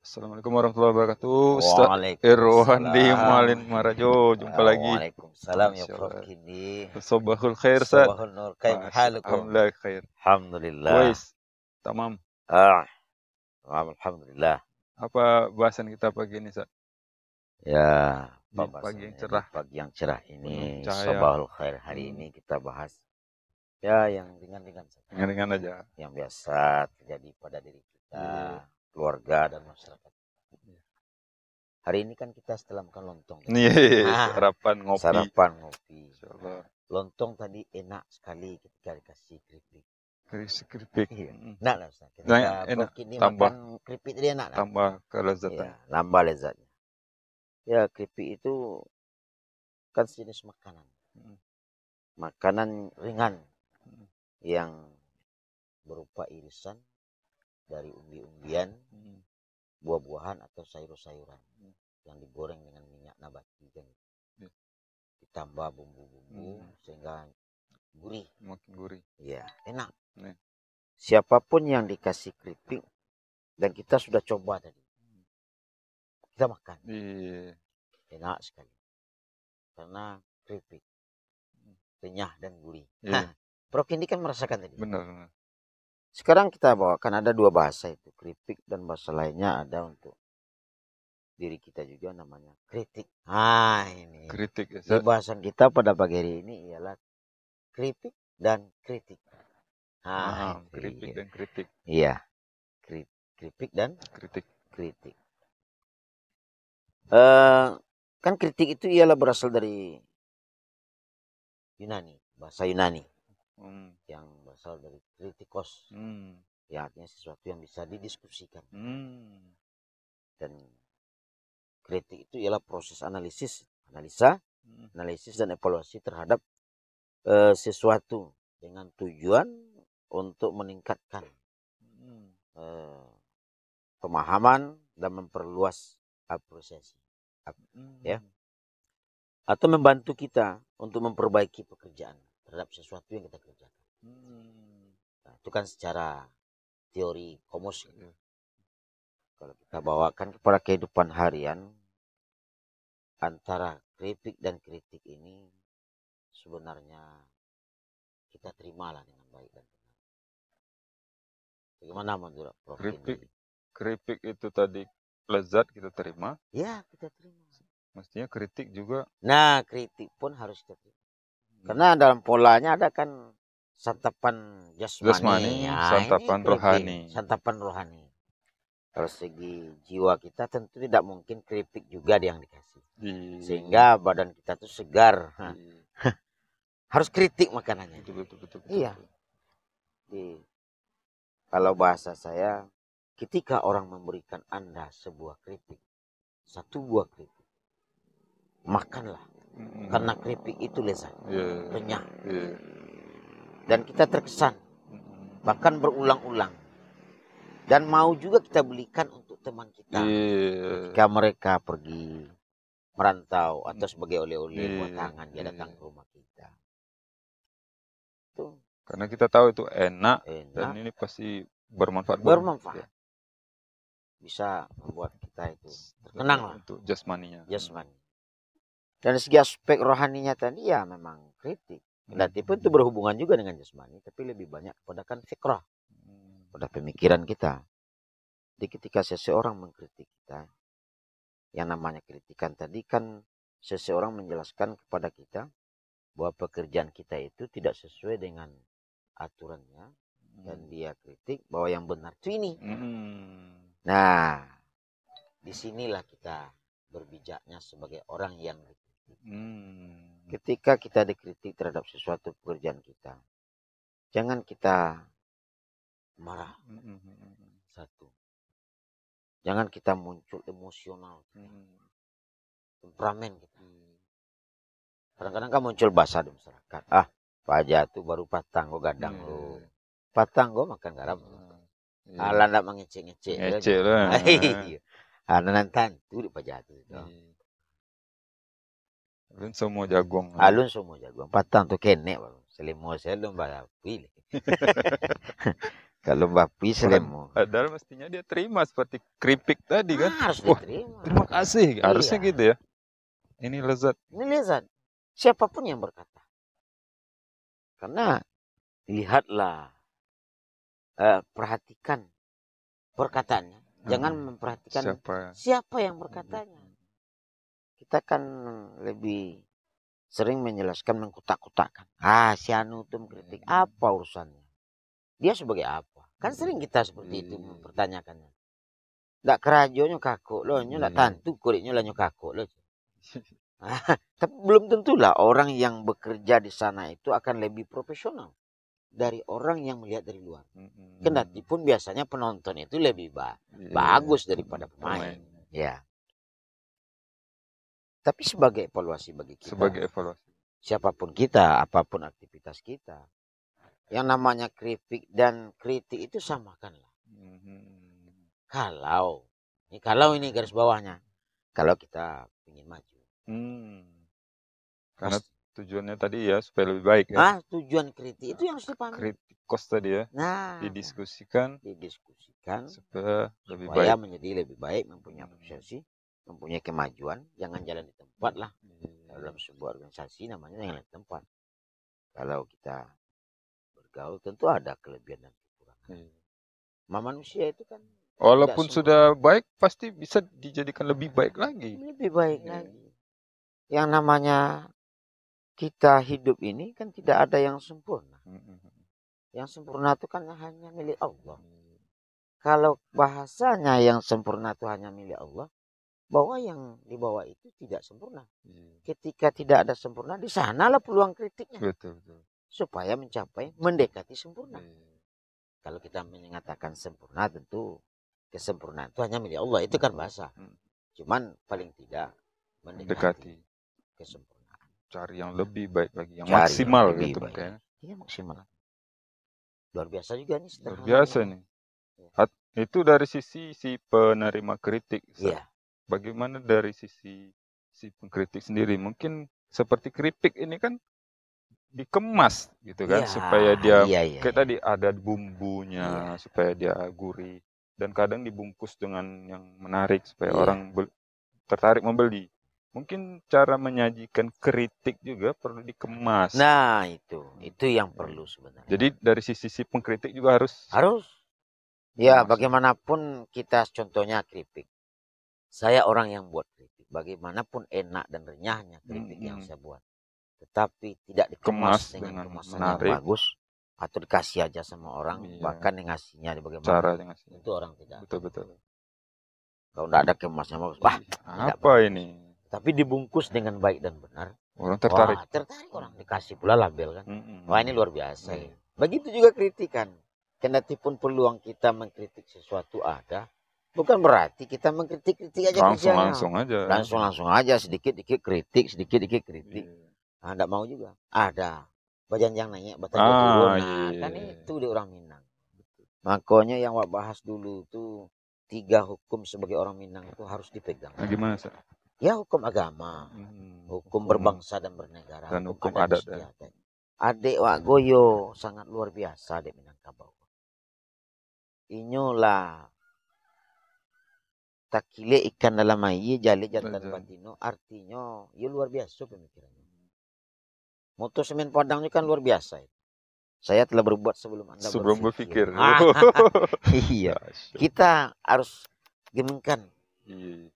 Assalamualaikum warahmatullahi wabarakatuh. Ustaz Irwan di Waalaikumsalam. Malin Marajo. Jumpa lagi. Waalaikumsalam ya Masya Prof. Allah. Kindi. Sobahul khair, Ustaz. Sabahun nur. Kaifa Masya halukum? Alhamdulillah khair. Alhamdulillah. Wais. Tamam. Alhamdulillah. Apa bahasan kita pagi ini, Ustaz? Ya, Di pagi yang di cerah. pagi yang cerah ini, Penuh cahaya. Sabahul khair hari ini kita bahas ya yang ringan-ringan saja. Ringan-ringan aja. Yang biasa terjadi pada diri kita, keluarga dan masyarakat. Hari ini kan kita setelah makan lontong. Sarapan ngopi. Sarapan ngopi. Masya Allah. Lontong tadi enak sekali ketika dikasih keripik. Keripik. Enak lah Ustaz. Enak. Ini Tambah. makan keripik tadi enak lah. Tambah kelezatan. Ya, nambah lezatnya. Ya, keripik itu kan sejenis makanan. Makanan ringan yang berupa irisan dari umbi-umbian, buah-buahan atau sayur-sayuran yang digoreng dengan minyak nabati kan. Ditambah bumbu-bumbu sehingga gurih. Makin gurih. Ya, enak. Nih. Siapapun yang dikasih keripik dan kita sudah coba tadi, kita makan. Iya. Enak sekali. Karena keripik renyah dan gurih. Iya. Prof Kindi kan merasakan tadi. Benar. Sekarang kita bawakan ada dua bahasa itu, keripik dan bahasa lainnya ada untuk diri kita juga namanya kritik. Ini. Kritik ya. Di bahasan kita pada pagi hari ini ialah keripik dan kritik. Kritik dan kritik. Iya. Keripik dan kritik. Kan kritik itu ialah berasal dari Yunani, bahasa Yunani. Yang berasal dari kritikos. Ya, artinya sesuatu yang bisa didiskusikan. Dan kritik itu ialah proses analisa, dan evaluasi terhadap sesuatu dengan tujuan untuk meningkatkan pemahaman dan memperluas apresiasi. Ya. Atau membantu kita untuk memperbaiki pekerjaan terhadap sesuatu yang kita kerjakan. Nah, itu kan secara teori komus. Kalau kita bawakan kepada kehidupan harian, antara kritik dan kritik ini sebenarnya kita terimalah dengan baik dan benar. Bagaimana menurut Prof? Keripik itu tadi lezat kita terima. Ya, kita terima. Mestinya kritik juga. Nah, kritik pun harus kita terima. Karena dalam polanya ada kan santapan jasmani, santapan rohani. Santapan rohani. Kalau segi jiwa kita tentu tidak mungkin keripik juga yang dikasih. Sehingga badan kita tuh segar. Harus kritik makanannya. Betul. Iya. Kalau bahasa saya, ketika orang memberikan Anda sebuah keripik, satu buah keripik, makanlah. Karena keripik itu lezat, renyah. Dan kita terkesan, bahkan berulang-ulang. Dan mau juga kita belikan untuk teman kita. Ketika mereka pergi merantau atau sebagai oleh-oleh buat tangan, dia datang ke rumah kita. Tuh. Karena kita tahu itu enak. Dan ini pasti bermanfaat. Bermanfaat. Bisa membuat kita itu terkenang lah. Untuk jasmaninya. Dan segi aspek rohaninya tadi ya memang kritik. Berarti pun itu berhubungan juga dengan jasmani, tapi lebih banyak kepada kan fikrah, pada pemikiran kita. Jadi ketika seseorang mengkritik kita, yang namanya kritikan tadi kan seseorang menjelaskan kepada kita bahwa pekerjaan kita itu tidak sesuai dengan aturannya, dan dia kritik bahwa yang benar itu ini. Nah, disinilah kita berbijaknya sebagai orang yang dikritik. Ketika kita dikritik terhadap sesuatu pekerjaan kita, jangan kita marah. Satu, jangan kita muncul emosional, temperamen kita. Kadang-kadang kan muncul bahasa di masyarakat. Pak Jatuh baru patang go gadang lo. Patang go makan garam. Ala ndak mengecek-ngecek. Ngecek lah. Anak tantu di Pak Jatuh itu. Alun semua jagung. Patang tu kenek baru. Selimo selum bala pilih. Kalau babi selemo. Padahal mestinya dia terima seperti keripik tadi kan. Harus Wah, diterima. terima kasih. Harusnya Iya. gitu ya. Ini lezat. Ini lezat. Siapapun yang berkata. Karena lihatlah, perhatikan perkataannya. Jangan memperhatikan siapa yang berkatanya. Kita kan lebih sering menjelaskan, mengkutak-kutakkan. Si anu tuh mengkritik. Apa urusannya? Dia sebagai apa? Kan sering kita seperti itu mempertanyakannya. Ndak kerajonya kakuk loh, ndak tantu kulitnya lah kakuk loh. Tapi belum tentulah orang yang bekerja di sana itu akan lebih profesional dari orang yang melihat dari luar. Kendati pun biasanya penonton itu lebih bagus daripada pemain. Ya. Tapi sebagai evaluasi bagi kita. Sebagai evaluasi. Siapapun kita, apapun aktivitas kita. Yang namanya kritik dan kritik itu samakanlah. Kalau ini garis bawahnya. Kalau kita ingin maju. Karena tujuannya tadi ya supaya lebih baik ya. Tujuan kritik itu yang harus dipahami. Kritik kos tadi ya. Didiskusikan supaya lebih baik. Menjadi lebih baik, mempunyai apresiasi, mempunyai kemajuan. Jangan jalan di tempat lah. Dalam sebuah organisasi namanya jangan di tempat. Kalau kita bergaul tentu ada kelebihan dan kekurangan. Manusia itu kan walaupun sudah baik pasti bisa dijadikan lebih baik lagi. Lebih baik lagi. Yang namanya kita hidup ini kan tidak ada yang sempurna. Yang sempurna itu kan hanya milik Allah. Kalau bahasanya yang sempurna itu hanya milik Allah, bahwa yang di bawah itu tidak sempurna. Ketika tidak ada sempurna, di sanalah peluang kritiknya. Betul. Supaya mendekati sempurna. Kalau kita mengatakan sempurna, tentu kesempurnaan itu hanya milik Allah. Itu kan bahasa. Cuman paling tidak mendekati kesempurnaan. Cari yang lebih baik lagi, yang maksimal gitu kan. Iya, maksimal. Luar biasa juga nih. Luar biasa nih. Itu dari sisi si penerima kritik. Iya. Bagaimana dari sisi si pengkritik sendiri? Mungkin seperti keripik ini kan dikemas gitu kan, supaya dia kayak tadi ada bumbunya, supaya dia gurih, dan kadang dibungkus dengan yang menarik supaya orang tertarik membeli. Mungkin cara menyajikan kritik juga perlu dikemas. Nah, itu yang perlu sebenarnya. Jadi dari sisi pengkritik juga harus. Ya, bagaimanapun kita contohnya kritik. Saya orang yang buat kritik. Bagaimanapun enak dan renyahnya kritik yang saya buat. Tetapi tidak dikemas dengan kemasan yang bagus. Atau dikasih aja sama orang. Bahkan yang ngasihnya bagaimana. Cara ngasihnya. Itu orang tidak. Betul. Kalau tidak ada kemasnya bagus. Apa ini? Tapi dibungkus dengan baik dan benar. Orang tertarik. Tertarik orang. Dikasih pula label kan. Wah, ini luar biasa. Begitu juga kritikan. Kendati pun peluang kita mengkritik sesuatu ada. Bukan berarti kita mengkritik-kritik aja. Langsung aja. Sedikit-sedikit kritik. Tidak mau juga. Ada. Bajanjang naik, batang turun. Kan itu di orang Minang. Makanya yang Wak bahas dulu itu 3 hukum sebagai orang Minang itu harus dipegang. Gimana, Sir? Ya, hukum agama, hukum berbangsa dan bernegara, dan hukum adat. Adik Wak Goyo sangat luar biasa adik Minangkabau. Inyolah takile ikan dalam air jali jantan batino, artinya ya luar biasa pemikirannya. Moto semen Padang ini kan luar biasa. Saya telah berbuat sebelum Anda berpikir. Iya. Kita harus gemengkan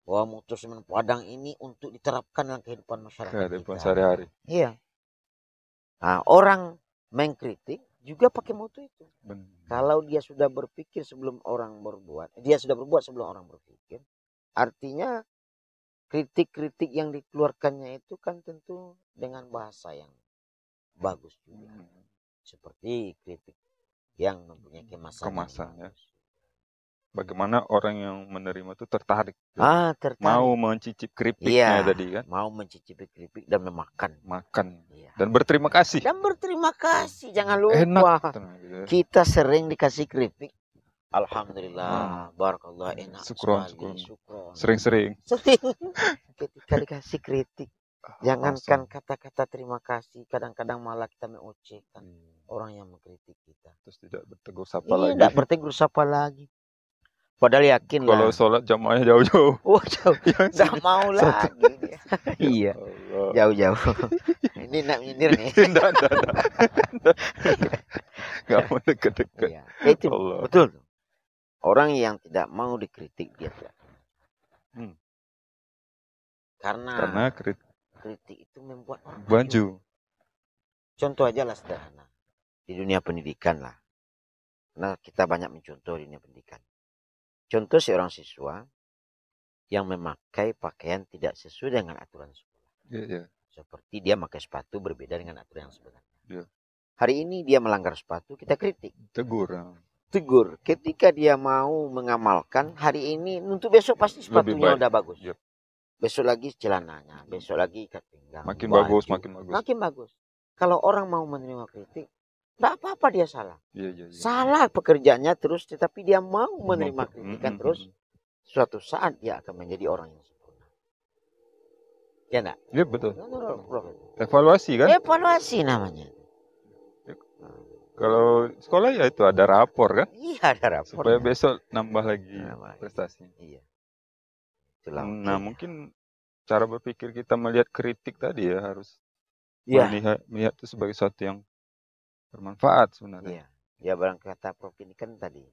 bahwa moto semen Padang ini untuk diterapkan dalam kehidupan masyarakat kita. Sehari-hari. Iya. Nah, orang mengkritik juga pakai moto itu. Kalau dia sudah berpikir sebelum orang berbuat, dia sudah berbuat sebelum orang berpikir. Artinya kritik-kritik yang dikeluarkannya itu kan tentu dengan bahasa yang bagus juga. Seperti kritik yang mempunyai kemasan. Ya. Bagaimana orang yang menerima itu tertarik. Tertarik. Mau mencicip keripiknya tadi kan. Mau mencicipi keripik dan makan. Iya. Dan berterima kasih. Jangan lupa. Enak. Kita sering dikasih keripik. Alhamdulillah. Barakallah, enak. Syukron. Sering. Ketika dikasih kritik. Jangankan kata-kata terima kasih. Kadang-kadang malah kita mengocehkan. orang yang mengkritik kita. Terus tidak bertegur sapa lagi. Tidak bertegur sapa lagi. Padahal yakin Kalau sholat jamaahnya jauh-jauh. Wah, jauh. Tidak mau lagi dia. Iya. Jauh-jauh. Ini nak nyindir nih. Tidak. Nggak mau deket-deket. Iya. Itu betul. Orang yang tidak mau dikritik dia tidak. Karena kritik itu membuat baju. Contoh aja lah sederhana. Di dunia pendidikan lah. Nah, kita banyak mencontoh di dunia pendidikan. Contoh seorang siswa yang memakai pakaian tidak sesuai dengan aturan sekolah. Yeah. Seperti dia memakai sepatu berbeda dengan aturan yang sebenarnya. Yeah. Hari ini dia melanggar sepatu, kita kritik. Tegur. Ketika dia mau mengamalkan hari ini, untuk besok pasti sepatunya udah bagus. Yep. Besok lagi celananya, besok lagi ikat pinggang. Makin bagus. Kalau orang mau menerima kritik, tidak apa-apa dia salah. Yeah. Salah pekerjaannya terus, tetapi dia mau menerima kritikan terus. Suatu saat dia akan menjadi orang yang sempurna. Ya enggak? Iya betul. Evaluasi kan? Evaluasi namanya. Kalau sekolah ya itu ada rapor kan? Iya ada rapor. Supaya besok nambah lagi prestasi. Iya. Nah mungkin cara berpikir kita melihat kritik tadi ya harus melihat itu sebagai sesuatu yang bermanfaat sebenarnya. Iya. Ya barang kata Prof ini kan tadi.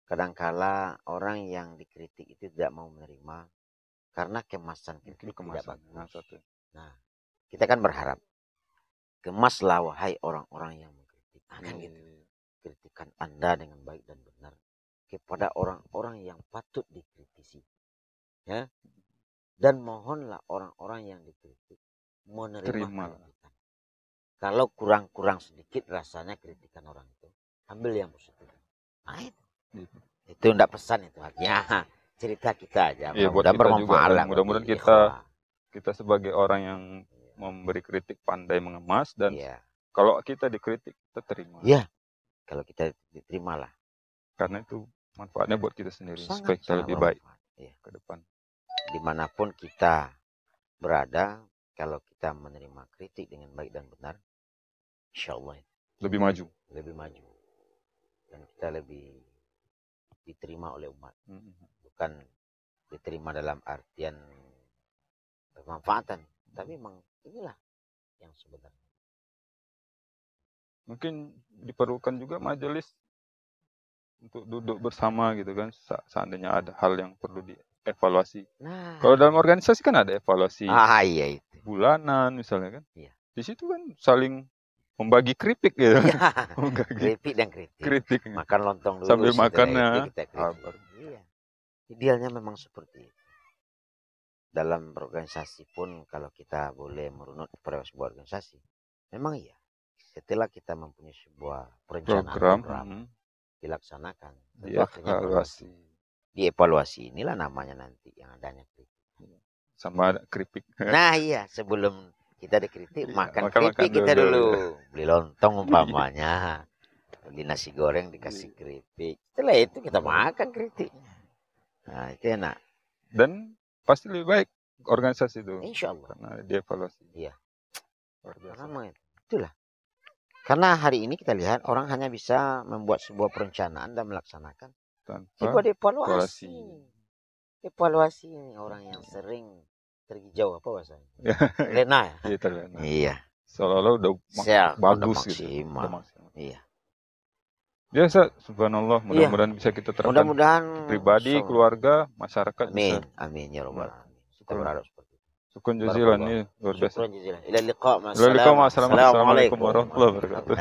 Kadangkala orang yang dikritik itu tidak mau menerima karena kemasan kritik tidak bagus. Nah, kita kan berharap kemaslah wahai orang-orang yang mengkritik. Kan gitu. Kritikan Anda dengan baik dan benar kepada orang-orang yang patut dikritisi. Ya. Dan mohonlah orang-orang yang dikritik menerima kritikan. Kalau kurang-kurang sedikit rasanya kritikan orang itu, ambil yang positif. Nah itu enggak pesan itu artinya cerita kita aja. Ya, buat kita bermanfaat juga. Mudah-mudahan kita sebagai orang yang memberi kritik pandai mengemas dan kalau kita dikritik kita terima. Iya. Kalau kita diterimalah. Karena itu manfaatnya buat kita sendiri supaya kita lebih baik ke depan. Dimanapun kita berada, kalau kita menerima kritik dengan baik dan benar, insya Allah lebih maju. Dan kita lebih diterima oleh umat. Bukan diterima dalam artian bermanfaatan, tapi memang inilah yang sebenarnya. Mungkin diperlukan juga majelis untuk duduk bersama gitu kan, seandainya ada hal yang perlu dievaluasi. Kalau dalam organisasi kan ada evaluasi iya itu. Bulanan misalnya kan. Iya. Di situ kan saling membagi keripik gitu. Keripik dan kritik. Makan lontong dulu. Sambil makannya. Iya. Idealnya memang seperti itu. Dalam organisasi pun kalau kita boleh merunut kepada sebuah organisasi, memang iya. Setelah kita mempunyai sebuah perencanaan program dilaksanakan, dievaluasi inilah namanya nanti yang adanya kritik. Sama ada keripik. Nah iya, sebelum kita dikritik makan keripik kita dulu. Beli lontong umpamanya, beli nasi goreng dikasih keripik. Setelah itu kita makan keripiknya. Nah itu enak. Dan pasti lebih baik organisasi itu. Insya Allah. Karena dievaluasi. Iya. Itulah. Karena hari ini kita lihat orang hanya bisa membuat sebuah perencanaan dan melaksanakan tanpa evaluasi. Evaluasi ini orang yang sering terhijau apa bahasanya? Lena ya? Iya, terlena. Iya. Seolah-olah udah bagus gitu. Iya. Biasa, subhanallah, mudah-mudahan bisa kita terapkan. Mudah-mudahan pribadi, keluarga, masyarakat. Amin ya rabbal alamin. Kita berharap seperti itu. Syukran jazilan ini luar biasa. Syukran jazilan. Ila liqa' Assalamualaikum warahmatullahi wabarakatuh.